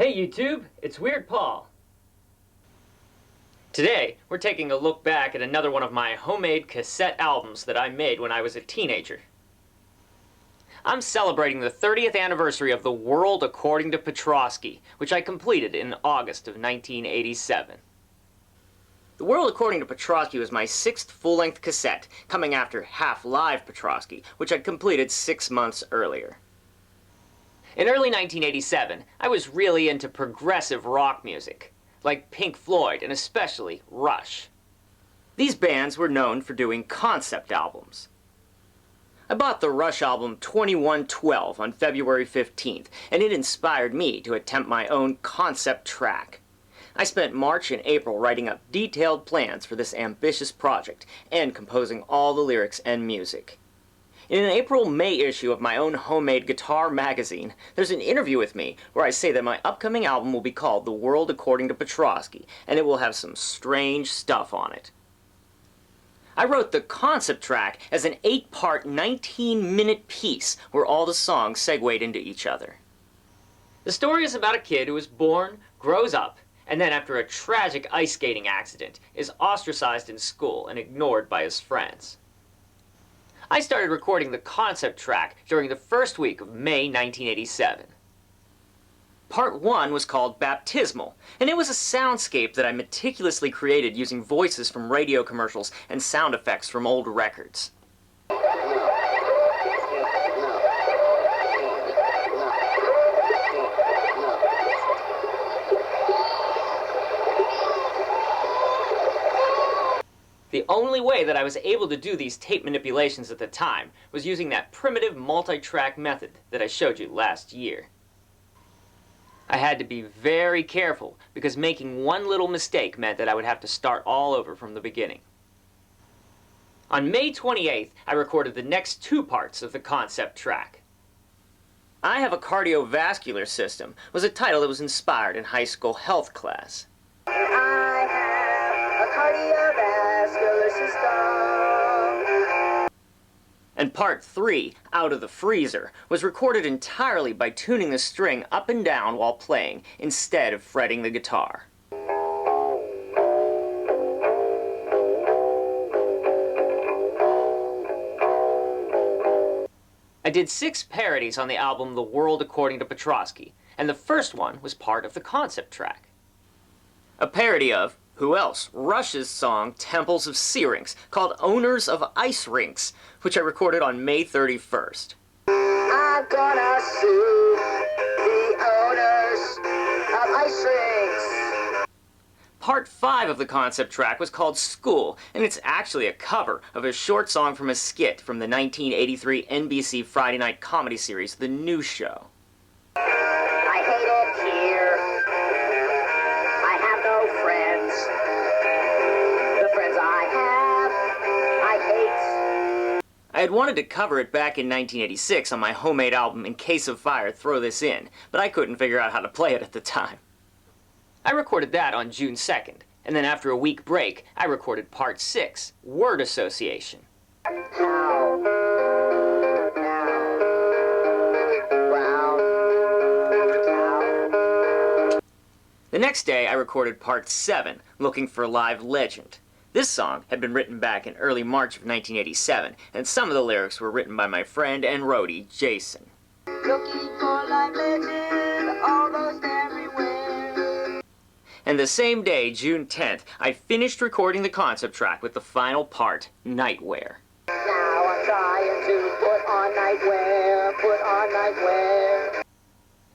Hey YouTube, it's Weird Paul. Today, we're taking a look back at another one of my homemade cassette albums that I made when I was a teenager. I'm celebrating the 30th anniversary of the World According to Petroskey, which I completed in August of 1987. The World According to Petroskey was my 6th full-length cassette, coming after Half-Live Petroskey, which I'd completed 6 months earlier. In early 1987, I was really into progressive rock music, like Pink Floyd and especially Rush. These bands were known for doing concept albums. I bought the Rush album 2112 on February 15th, and it inspired me to attempt my own concept track. I spent March and April writing up detailed plans for this ambitious project and composing all the lyrics and music. In an April-May issue of my own homemade guitar magazine, there's an interview with me where I say that my upcoming album will be called The World According to Petroskey, and it will have some strange stuff on it. I wrote the concept track as an 8-part, 19-minute piece where all the songs segued into each other. The story is about a kid who is born, grows up, and then after a tragic ice skating accident is ostracized in school and ignored by his friends. I started recording the concept track during the first week of May 1987. Part 1 was called Baptismal, and it was a soundscape that I meticulously created using voices from radio commercials and sound effects from old records. The only way that I was able to do these tape manipulations at the time was using that primitive multi-track method that I showed you last year. I had to be very careful because making one little mistake meant that I would have to start all over from the beginning. On May 28th, I recorded the next 2 parts of the concept track. I Have a Cardiovascular System was a title that was inspired in high school health class. I have a cardiovascular system. And part 3, Out of the Freezer, was recorded entirely by tuning the string up and down while playing, instead of fretting the guitar. I did 6 parodies on the album The World According to Petroskey, and the first one was part of the concept track. A parody of, who else, Rush's song Temples of Syrinx, called Owners of Ice Rinks, which I recorded on May 31st. I'm gonna sue the owners of ice rinks. Part 5 of the concept track was called School, and it's actually a cover of a short song from a skit from the 1983 NBC Friday night comedy series, The New Show. I hate it here. I have no friends. The friends I have, I hate. I had wanted to cover it back in 1986 on my homemade album In Case of Fire, Throw This In, but I couldn't figure out how to play it at the time. I recorded that on June 2nd, and then after a week break, I recorded Part 6, Word Association. The next day, I recorded Part 7, Looking for Live Legend. This song had been written back in early March of 1987, and some of the lyrics were written by my friend and roadie, Jason. Looking for live legend, almost everywhere. And the same day, June 10th, I finished recording the concept track with the final part, Nightwear. Now I'm trying to put on nightwear, put on nightwear.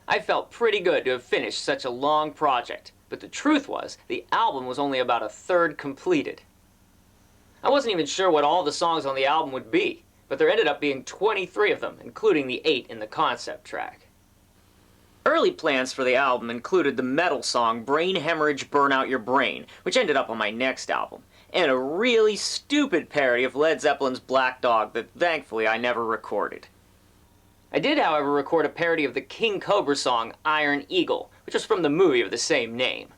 I felt pretty good to have finished such a long project, but the truth was, the album was only about a third completed. I wasn't even sure what all the songs on the album would be, but there ended up being 23 of them, including the 8 in the concept track. Early plans for the album included the metal song Brain Hemorrhage Burn Out Your Brain, which ended up on my next album, and a really stupid parody of Led Zeppelin's Black Dog that thankfully I never recorded. I did, however, record a parody of the King Cobra song Iron Eagle, which was from the movie of the same name.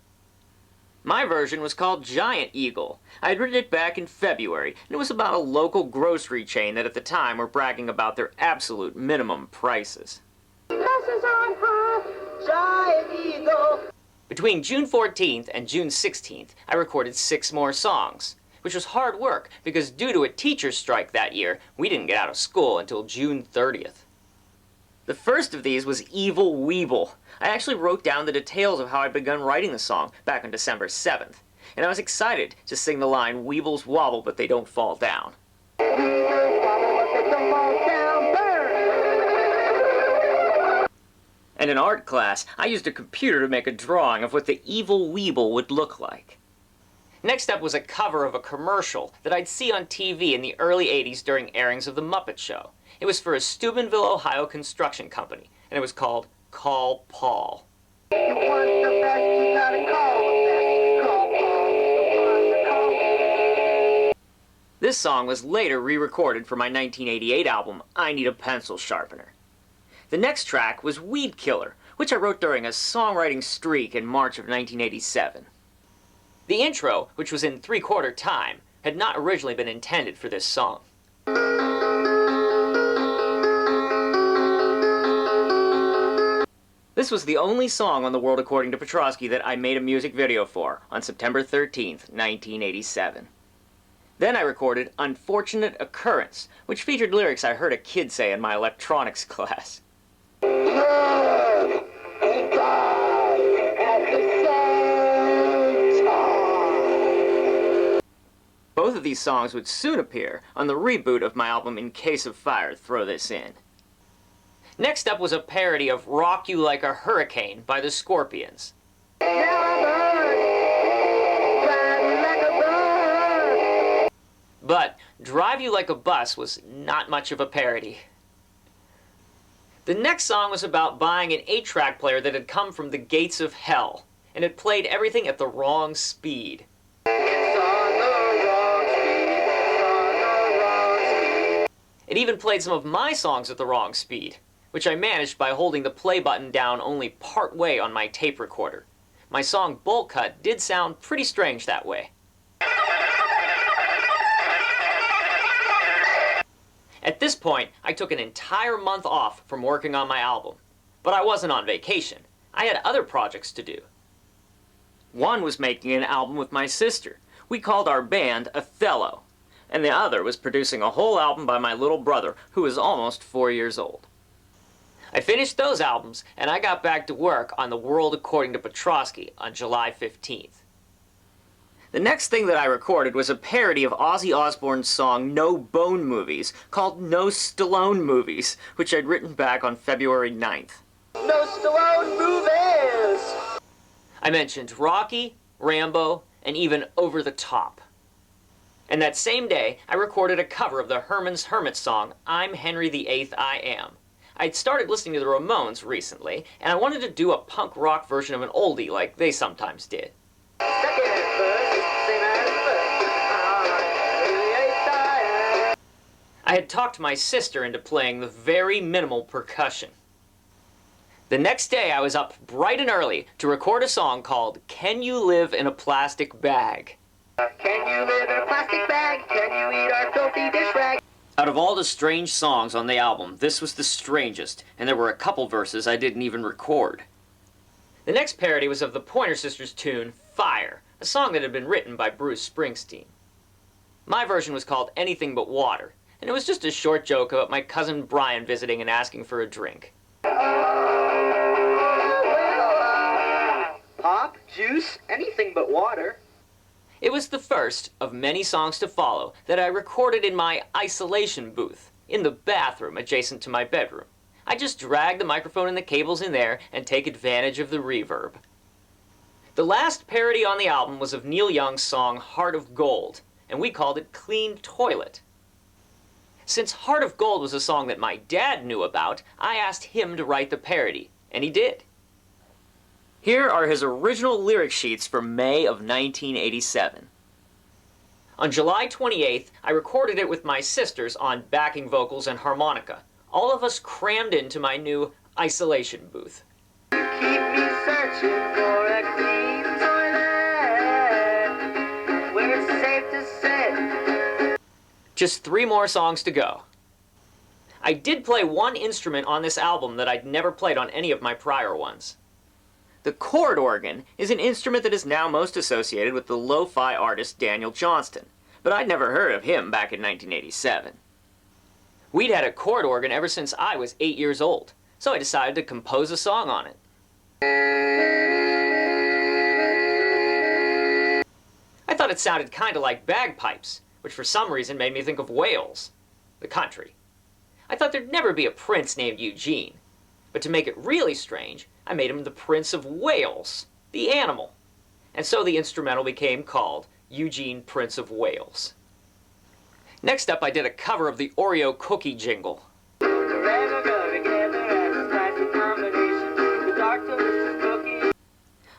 My version was called Giant Eagle. I had written it back in February, and it was about a local grocery chain that at the time were bragging about their absolute minimum prices. Prices on high, Giant Eagle. Between June 14th and June 16th, I recorded 6 more songs, which was hard work because due to a teacher's strike that year, we didn't get out of school until June 30th. The first of these was Evil Weeble. I actually wrote down the details of how I'd begun writing the song back on December 7th, and I was excited to sing the line, "Weebles wobble but they don't fall down." And in art class, I used a computer to make a drawing of what the Evil Weeble would look like. Next up was a cover of a commercial that I'd see on TV in the early 80s during airings of The Muppet Show. It was for a Steubenville, Ohio construction company, and it was called Call Paul. This song was later re-recorded for my 1988 album, I Need a Pencil Sharpener. The next track was Weed Killer, which I wrote during a songwriting streak in March of 1987. The intro, which was in 3/4 time, had not originally been intended for this song. This was the only song on the World According to Petroskey that I made a music video for on September 13th, 1987. Then I recorded Unfortunate Occurrence, which featured lyrics I heard a kid say in my electronics class. Both of these songs would soon appear on the reboot of my album In Case of Fire, Throw This In. Next up was a parody of Rock You Like a Hurricane by the Scorpions. But Drive You Like a Bus was not much of a parody. The next song was about buying an 8-track player that had come from the gates of hell, and it played everything at the wrong speed. It even played some of my songs at the wrong speed, which I managed by holding the play button down only part way on my tape recorder. My song Bolt Cut did sound pretty strange that way. At this point, I took an entire month off from working on my album. But I wasn't on vacation. I had other projects to do. One was making an album with my sister. We called our band Othello. And the other was producing a whole album by my little brother, who was almost 4 years old. I finished those albums, and I got back to work on The World According to Petroskey on July 15th. The next thing that I recorded was a parody of Ozzy Osbourne's song No Bone Movies, called No Stallone Movies, which I'd written back on February 9th. No Stallone Movies! I mentioned Rocky, Rambo, and even Over the Top. And that same day, I recorded a cover of the Herman's Hermit song, I'm Henry VIII I Am. I'd started listening to the Ramones recently, and I wanted to do a punk rock version of an oldie like they sometimes did. I had talked my sister into playing the very minimal percussion. The next day I was up bright and early to record a song called Can You Live in a Plastic Bag? Can you live in a plastic bag? Can you eat our filthy dish rag? Out of all the strange songs on the album, this was the strangest, and there were a couple verses I didn't even record. The next parody was of the Pointer Sisters tune Fire, a song that had been written by Bruce Springsteen. My version was called Anything But Water, and it was just a short joke about my cousin Brian visiting and asking for a drink. Pop, juice, anything but water. It was the first of many songs to follow that I recorded in my isolation booth, in the bathroom adjacent to my bedroom. I just drag the microphone and the cables in there and take advantage of the reverb. The last parody on the album was of Neil Young's song Heart of Gold, and we called it Clean Toilet. Since Heart of Gold was a song that my dad knew about, I asked him to write the parody, and he did. Here are his original lyric sheets from May of 1987. On July 28th, I recorded it with my sisters on backing vocals and harmonica, all of us crammed into my new isolation booth. You keep me searching for a clean toilet where it's safe to sit. Just 3 more songs to go. I did play one instrument on this album that I'd never played on any of my prior ones. The chord organ is an instrument that is now most associated with the lo-fi artist Daniel Johnston, but I'd never heard of him back in 1987. We'd had a chord organ ever since I was 8 years old, so I decided to compose a song on it. I thought it sounded kinda like bagpipes, which for some reason made me think of Wales, the country. I thought there'd never be a prince named Eugene, but to make it really strange, I made him the Prince of Wales, the animal. And so the instrumental became called Eugene, Prince of Wales. Next up, I did a cover of the Oreo cookie jingle. Forever go together as a spicy combination. The dark delicious cookie.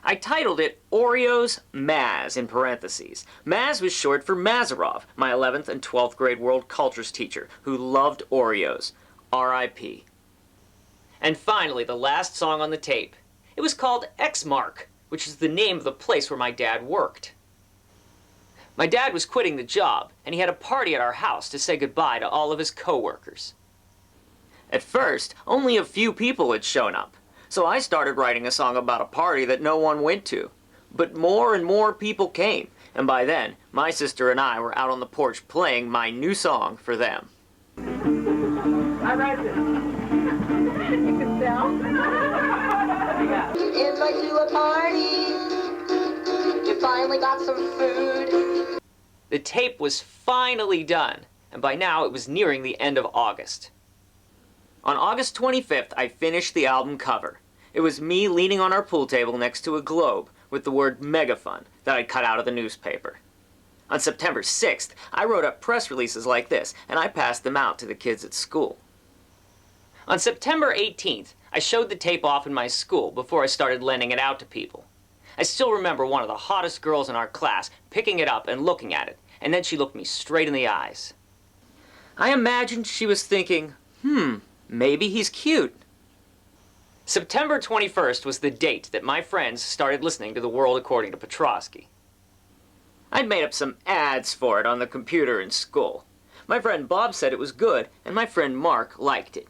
I titled it Oreos Maz in parentheses. Maz was short for Mazarov, my 11th and 12th grade world cultures teacher, who loved Oreos. R.I.P. And finally, the last song on the tape. It was called X-Mark, which is the name of the place where my dad worked. My dad was quitting the job, and he had a party at our house to say goodbye to all of his co-workers. At first, only a few people had shown up, so I started writing a song about a party that no one went to. But more and more people came, and by then, my sister and I were out on the porch playing my new song for them. I write this. You can tell. Invite to a party. You finally got some food. The tape was finally done, and by now it was nearing the end of August. On August 25th, I finished the album cover. It was me leaning on our pool table next to a globe with the word Megafun that I'd cut out of the newspaper. On September 6th, I wrote up press releases like this, and I passed them out to the kids at school. On September 18th, I showed the tape off in my school before I started lending it out to people. I still remember one of the hottest girls in our class picking it up and looking at it, and then she looked me straight in the eyes. I imagined she was thinking, maybe he's cute. September 21st was the date that my friends started listening to The World According to Petroskey. I'd made up some ads for it on the computer in school. My friend Bob said it was good, and my friend Mark liked it.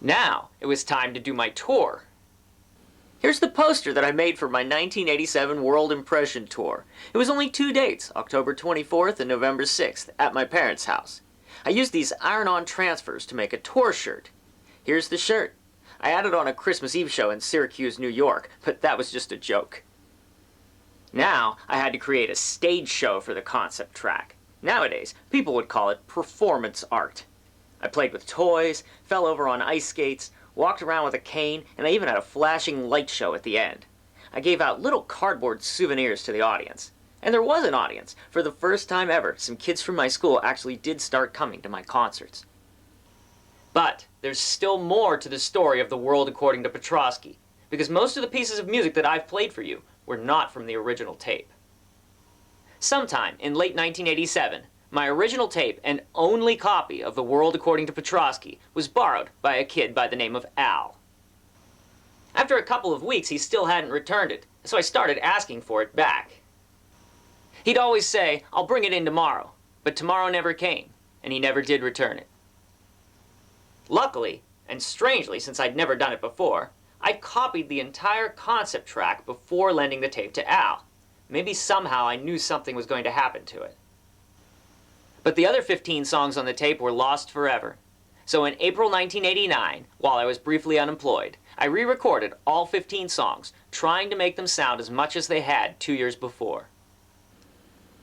Now, it was time to do my tour. Here's the poster that I made for my 1987 World Impression Tour. It was only 2 dates, October 24th and November 6th, at my parents' house. I used these iron-on transfers to make a tour shirt. Here's the shirt. I had it on a Christmas Eve show in Syracuse, New York, but that was just a joke. Now, I had to create a stage show for the concept track. Nowadays, people would call it performance art. I played with toys, fell over on ice skates, walked around with a cane, and I even had a flashing light show at the end. I gave out little cardboard souvenirs to the audience. And there was an audience. For the first time ever, some kids from my school actually did start coming to my concerts. But there's still more to the story of The World According to Petroskey, because most of the pieces of music that I've played for you were not from the original tape. Sometime in late 1987, my original tape and only copy of The World According to Petroskey was borrowed by a kid by the name of Al. After a couple of weeks, he still hadn't returned it, so I started asking for it back. He'd always say, "I'll bring it in tomorrow," but tomorrow never came, and he never did return it. Luckily, and strangely since I'd never done it before, I copied the entire concept track before lending the tape to Al. Maybe somehow I knew something was going to happen to it. But the other 15 songs on the tape were lost forever. So in April 1989, while I was briefly unemployed, I re-recorded all 15 songs, trying to make them sound as much as they had 2 years before.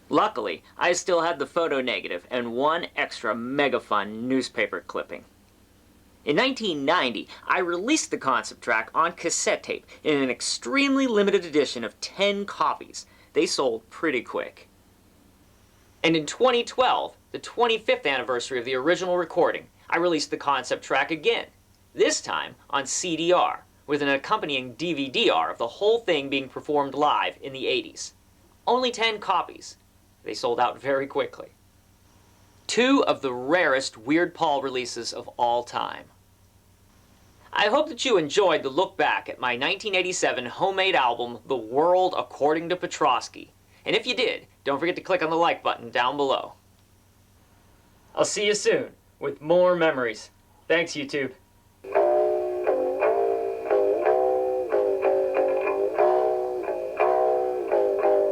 Luckily, I still had the photo negative and one extra mega-fun newspaper clipping. In 1990, I released the concept track on cassette tape in an extremely limited edition of 10 copies. They sold pretty quick. And in 2012, the 25th anniversary of the original recording, I released the concept track again, this time on CDR, with an accompanying DVD-R of the whole thing being performed live in the 80s. Only 10 copies. They sold out very quickly. 2 of the rarest Weird Paul releases of all time. I hope that you enjoyed the look back at my 1987 homemade album, The World According to Petroskey. And if you did, don't forget to click on the like button down below. I'll see you soon with more memories. Thanks, YouTube.